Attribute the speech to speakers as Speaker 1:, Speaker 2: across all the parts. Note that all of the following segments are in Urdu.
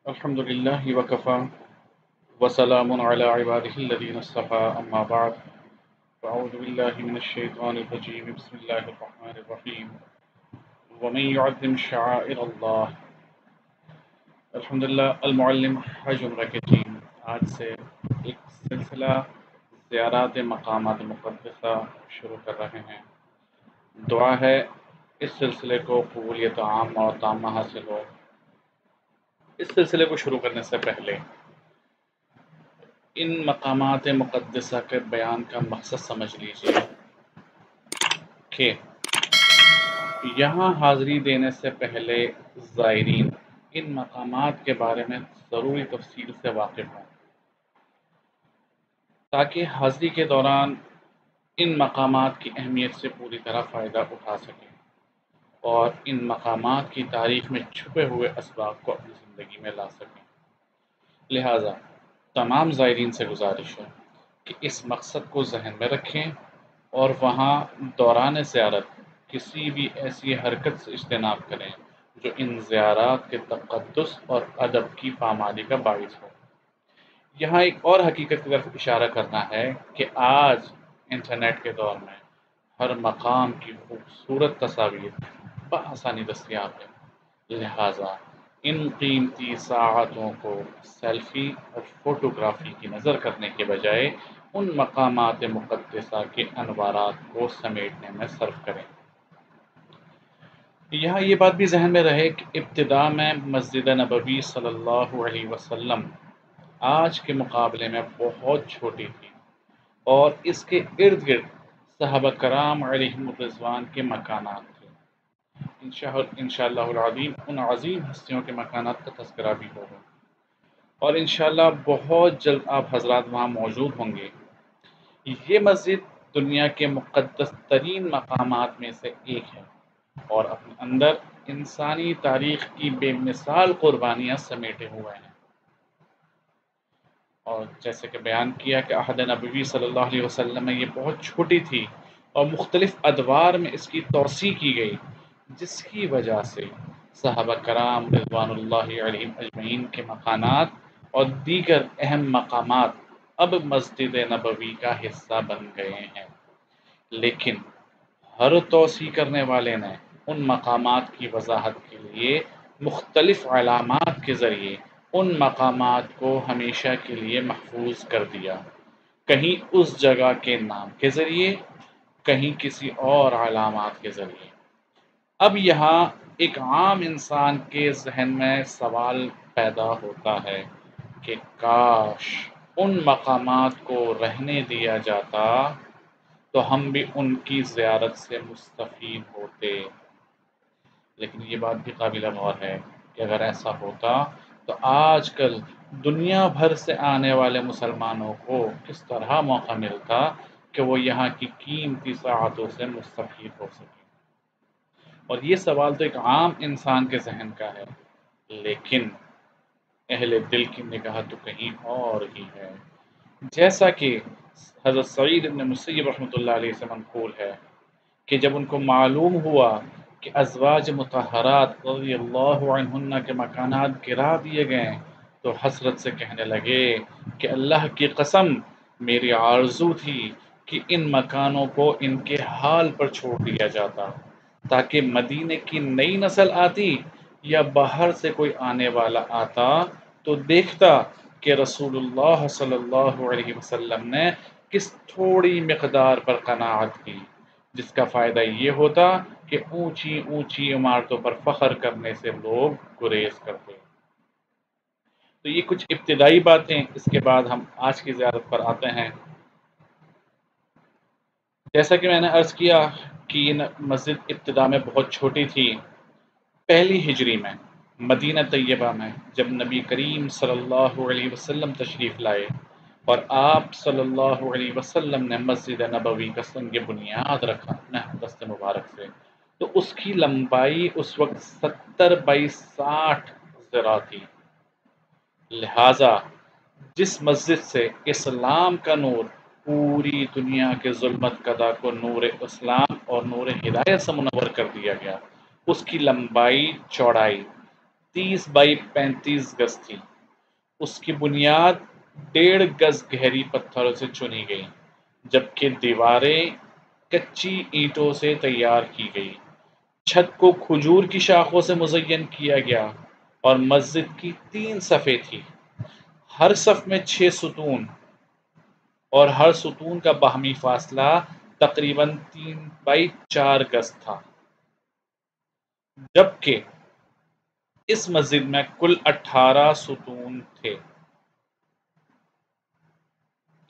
Speaker 1: الحمد لله وكفى وسلام على عباده الذين اصطفى أما بعد فأعوذ بالله من الشيطان الرجيم بسم الله الرحمن الرحيم ومن يعظم شعائر الله الحمدللہ المعلم حج عمرہ کے ٹیم آج سے ایک سلسلہ زیارات مقامات مقدسہ شروع کر رہے ہیں۔ دعا ہے اس سلسلے کو قبولیت عام اور تامہ حاصل ہو۔ اس سلسلے کو شروع کرنے سے پہلے ان مقامات مقدسہ کے بیان کا مقصد سمجھ لیجیے کہ یہاں حاضری دینے سے پہلے زائرین ان مقامات کے بارے میں ضروری تفصیل سے واقف ہوں تاکہ حاضری کے دوران ان مقامات کی اہمیت سے پوری طرح فائدہ اٹھا سکیں اور ان مقامات کی تاریخ میں چھپے ہوئے اسباب کو اپنی زندگی میں لا سکیں۔ لہٰذا تمام زائرین سے گزارش ہے کہ اس مقصد کو ذہن میں رکھیں اور وہاں دوران زیارت کسی بھی ایسی حرکت سے اجتناب کریں جو ان زیارات کے تقدس اور ادب کی پامالی کا باعث ہو۔ یہاں ایک اور حقیقت کی طرف اشارہ کرنا ہے کہ آج انٹرنیٹ کے دور میں ہر مقام کی خوبصورت تصاویر بآسانی دستیاب ہے، لہٰذا ان قیمتی ساعتوں کو سیلفی اور فوٹوگرافی کی نظر کرنے کے بجائے ان مقامات مقدسہ کے انوارات کو سمیٹنے میں صرف کریں۔ یہاں یہ بات بھی ذہن میں رہے کہ ابتدا میں مسجد نبوی صلی اللہ علیہ وسلم آج کے مقابلے میں بہت چھوٹی تھی اور اس کے ارد گرد صحابہ کرام علیہم الرضوان کے مکانات تھے۔ انشاءاللہ العظیم ان عظیم ہستیوں کے مکانات کا تذکرہ بھی ہوگا اور انشاءاللہ بہت جلد آپ حضرات وہاں موجود ہوں گے۔ یہ مسجد دنیا کے مقدس ترین مقامات میں سے ایک ہے اور اپنے اندر انسانی تاریخ کی بے مثال قربانیاں سمیٹے ہوئے ہیں۔ اور جیسے کہ بیان کیا کہ عہد نبوی صلی اللہ علیہ وسلم میں یہ بہت چھوٹی تھی اور مختلف ادوار میں اس کی توسیع کی گئی، جس کی وجہ سے صحابہ کرام رضوان اللہ علیہم اجمعین کے مکانات اور دیگر اہم مقامات اب مسجد نبوی کا حصہ بن گئے ہیں۔ لیکن ہر توسیع کرنے والے نے ان مقامات کی وضاحت کے لیے مختلف علامات کے ذریعے ان مقامات کو ہمیشہ کے لیے محفوظ کر دیا، کہیں اس جگہ کے نام کے ذریعے، کہیں کسی اور علامات کے ذریعے۔ اب یہاں ایک عام انسان کے ذہن میں سوال پیدا ہوتا ہے کہ کاش ان مقامات کو رہنے دیا جاتا تو ہم بھی ان کی زیارت سے مستفید ہوتے۔ لیکن یہ بات بھی قابل غور ہے کہ اگر ایسا ہوتا تو آج کل دنیا بھر سے آنے والے مسلمانوں کو کس طرح موقع ملتا کہ وہ یہاں کی قیمتی ساعتوں سے مستفید ہو سکیں۔ اور یہ سوال تو ایک عام انسان کے ذہن کا ہے، لیکن اہل دل کی نگاہ تو کہیں اور ہی ہے۔ جیسا کہ حضرت سعید بن مسیب رحمۃ اللہ علیہ سے منقول ہے کہ جب ان کو معلوم ہوا کہ ازواج مطہرات رضی اللہ عنہن کے مکانات گرا دیے گئے تو حسرت سے کہنے لگے کہ اللہ کی قسم میری آرزو تھی کہ ان مکانوں کو ان کے حال پر چھوڑ دیا جاتا تاکہ مدینے کی نئی نسل آتی یا باہر سے کوئی آنے والا آتا تو دیکھتا کہ رسول اللہ صلی اللہ علیہ وسلم نے کس تھوڑی مقدار پر قناعت کی، جس کا فائدہ یہ ہوتا کہ اونچی اونچی عمارتوں پر فخر کرنے سے لوگ گریز کرتے۔ تو یہ کچھ ابتدائی باتیں، اس کے بعد ہم آج کی زیارت پر آتے ہیں۔ جیسا کہ میں نے عرض کیا کہ یہ مسجد ابتدا میں بہت چھوٹی تھی۔ پہلی ہجری میں مدینہ طیبہ میں جب نبی کریم صلی اللہ علیہ وسلم تشریف لائے اور آپ صلی اللہ علیہ وسلم نے مسجد نبوی کا سنگ بنیاد رکھا اپنے دست مبارک سے، تو اس کی لمبائی اس وقت 70 بائی 60 ذراع تھی۔ لہٰذا جس مسجد سے اسلام کا نور پوری دنیا کے ظلمت کدا کو نور اسلام اور نور ہدایت سے منور کر دیا گیا، اس کی لمبائی چوڑائی 30 بائی 35 گز تھی۔ اس کی بنیاد 1.5 گز گہری پتھروں سے چنی گئی، جبکہ دیواریں کچی اینٹوں سے تیار کی گئی۔ چھت کو کھجور کی شاخوں سے مزین کیا گیا اور مسجد کی 3 صفیں تھی۔ ہر صف میں 6 ستون اور ہر ستون کا باہمی فاصلہ تقریباً 3 بائی 4 گز تھا، جبکہ اس مسجد میں کل 18 ستون تھے۔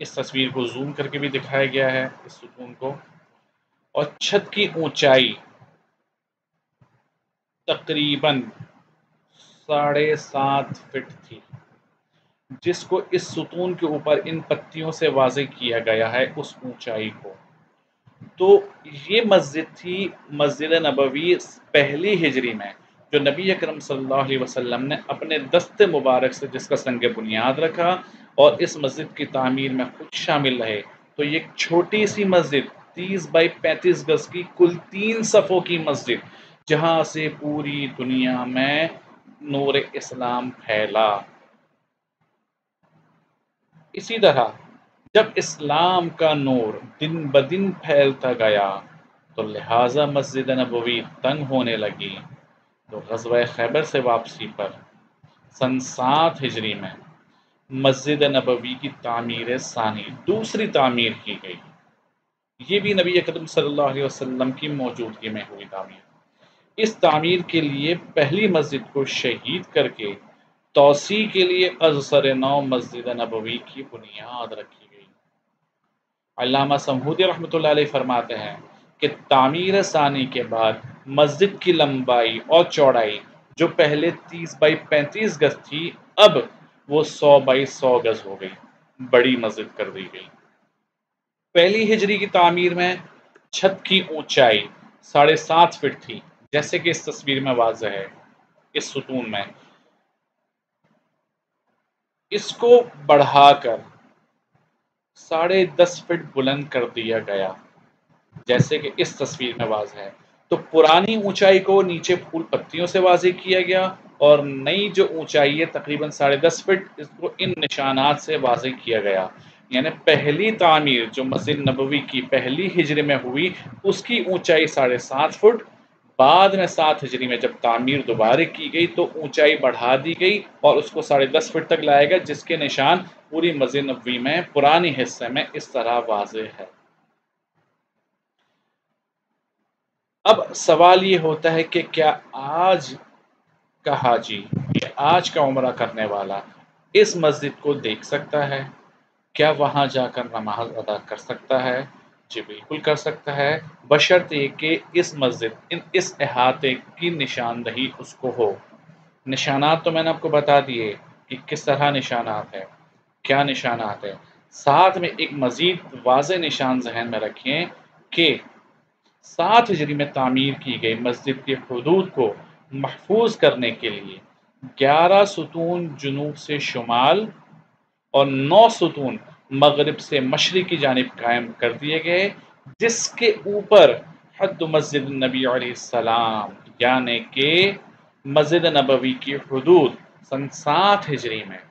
Speaker 1: اس تصویر کو زوم کر کے بھی دکھایا گیا ہے اس ستون کو۔ اور چھت کی اونچائی تقریباً 7.5 فٹ تھی، جس کو اس ستون کے اوپر ان پتیوں سے واضح کیا گیا ہے اس اونچائی کو۔ تو یہ مسجد تھی مسجد نبوی پہلی ہجری میں، جو نبی اکرم صلی اللہ علیہ وسلم نے اپنے دست مبارک سے جس کا سنگ بنیاد رکھا اور اس مسجد کی تعمیر میں خود شامل رہے۔ تو یہ ایک چھوٹی سی مسجد 30 بائی 35 گز کی کل 3 صفوں کی مسجد، جہاں سے پوری دنیا میں نور اسلام پھیلا۔ اسی طرح جب اسلام کا نور دن بدن پھیلتا گیا تو لہٰذا مسجد نبوی تنگ ہونے لگی۔ تو غزوہ خیبر سے واپسی پر سن 7 ہجری میں مسجد نبوی کی تعمیر ثانی، دوسری تعمیر کی گئی۔ یہ بھی نبی اکرم صلی اللہ علیہ وسلم کی موجودگی میں ہوئی تعمیر۔ اس تعمیر کے لیے پہلی مسجد کو شہید کر کے توسیع کے لیے از سر نو مسجد نبوی کی بنیاد رکھی گئی۔ علامہ سمہودی رحمۃ اللہ علیہ فرماتے ہیں کہ تعمیر ثانی کے بعد مسجد کی لمبائی اور چوڑائی جو پہلے 30 بائی 35 گز تھی، اب وہ 100 بائی 100 گز ہو گئی، بڑی مسجد کر دی گئی۔ پہلی ہجری کی تعمیر میں چھت کی اونچائی 7.5 فٹ تھی، جیسے کہ اس تصویر میں واضح ہے۔ اس ستون میں اس کو بڑھا کر 10.5 فٹ بلند کر دیا گیا، جیسے کہ اس تصویر میں واضح ہے۔ تو پرانی اونچائی کو نیچے پھول پتیوں سے واضح کیا گیا اور نئی جو اونچائی ہے تقریباً 10.5 فٹ، اس کو ان نشانات سے واضح کیا گیا۔ یعنی پہلی تعمیر جو مسجد نبوی کی پہلی ہجری میں ہوئی، اس کی اونچائی 7.5 فٹ، بعد میں 7 ہجری میں جب تعمیر دوبارہ کی گئی تو اونچائی بڑھا دی گئی اور اس کو 10.5 فٹ تک لایا گیا، جس کے نشان پوری مسجد نبوی میں پرانی حصے میں اس طرح واضح ہے۔ اب سوال یہ ہوتا ہے کہ کیا آج کا حاجی یا آج کا عمرہ کرنے والا اس مسجد کو دیکھ سکتا ہے؟ کیا وہاں جا کر نماز ادا کر سکتا ہے؟ جی بالکل کر سکتا ہے، بشرطے کہ اس مسجد اس احاطے کی نشاندہی اس کو ہو۔ نشانات تو میں نے آپ کو بتا دیے کہ کس طرح نشانات ہیں، کیا نشانات ہیں۔ ساتھ میں ایک مزید واضح نشان ذہن میں رکھیں کہ 7 ہجری میں تعمیر کی گئی مسجد کے حدود کو محفوظ کرنے کے لیے 11 ستون جنوب سے شمال اور 9 ستون مغرب سے مشرق کی جانب قائم کر دیے گئے، جس کے اوپر حد مسجد نبی علیہ السلام یعنی کہ مسجد نبوی کی حدود سن 7 ہجری میں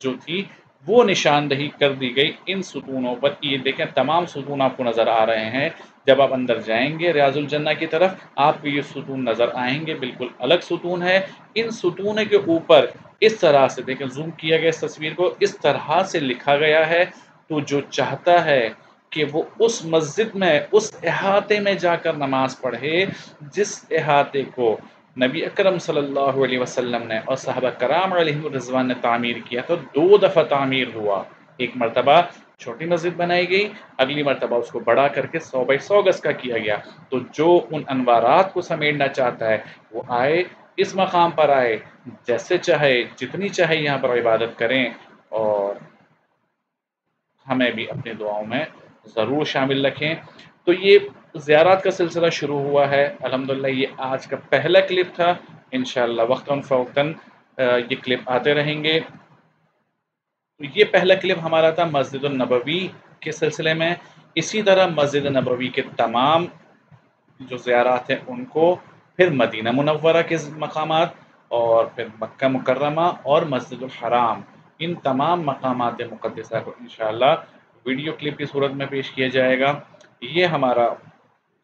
Speaker 1: جو تھی وہ نشاندہی کر دی گئی ان ستونوں پر۔ یہ دیکھیں تمام ستون آپ کو نظر آ رہے ہیں، جب آپ اندر جائیں گے ریاض الجنہ کی طرف آپ کو یہ ستون نظر آئیں گے، بالکل الگ ستون ہے۔ ان ستونوں کے اوپر اس طرح سے دیکھیں، زوم کیا گیا اس تصویر کو، اس طرح سے لکھا گیا ہے۔ تو جو چاہتا ہے کہ وہ اس مسجد میں اس احاطے میں جا کر نماز پڑھے جس احاطے کو نبی اکرم صلی اللہ علیہ وسلم نے اور صحابہ کرام علیہم الرضوان نے تعمیر کیا، تو 2 دفعہ تعمیر ہوا۔ ایک مرتبہ چھوٹی مسجد بنائی گئی، اگلی مرتبہ اس کو بڑا کر کے 100 بائی 100 گز کا کیا گیا۔ تو جو ان انوارات کو سمیٹنا چاہتا ہے وہ آئے، اس مقام پر آئے، جیسے چاہے جتنی چاہے یہاں پر عبادت کریں، اور ہمیں بھی اپنی دعاؤں میں ضرور شامل رکھیں۔ تو یہ زیارات کا سلسلہ شروع ہوا ہے الحمدللہ۔ یہ آج کا پہلا کلپ تھا، انشاءاللہ وقتاً فوقتاً یہ کلپ آتے رہیں گے۔ یہ پہلا کلپ ہمارا تھا مسجد النبوی کے سلسلے میں۔ اسی طرح مسجد نبوی کے تمام جو زیارات ہیں ان کو، پھر مدینہ منورہ کے مقامات اور پھر مکہ مکرمہ اور مسجد الحرام، ان تمام مقامات مقدسہ کو انشاءاللہ ویڈیو کلپ کی صورت میں پیش کیا جائے گا۔ یہ ہمارا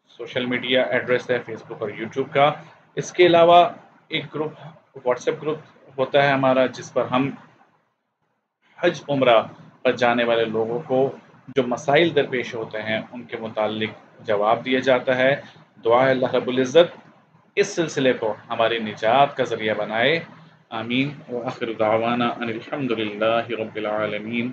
Speaker 1: سوشل میڈیا ایڈریس ہے فیس بک اور یوٹیوب کا۔ اس کے علاوہ ایک گروپ واٹس ایپ گروپ ہوتا ہے ہمارا، جس پر ہم حج عمرہ پر جانے والے لوگوں کو جو مسائل درپیش ہوتے ہیں ان کے متعلق جواب دیا جاتا ہے۔ دعا ہے اللہ رب العزت اس سلسلے کو ہماری نجات کا ذریعہ بنائے، آمین۔ وآخر دعوانا ان الحمد للہ رب العالمین۔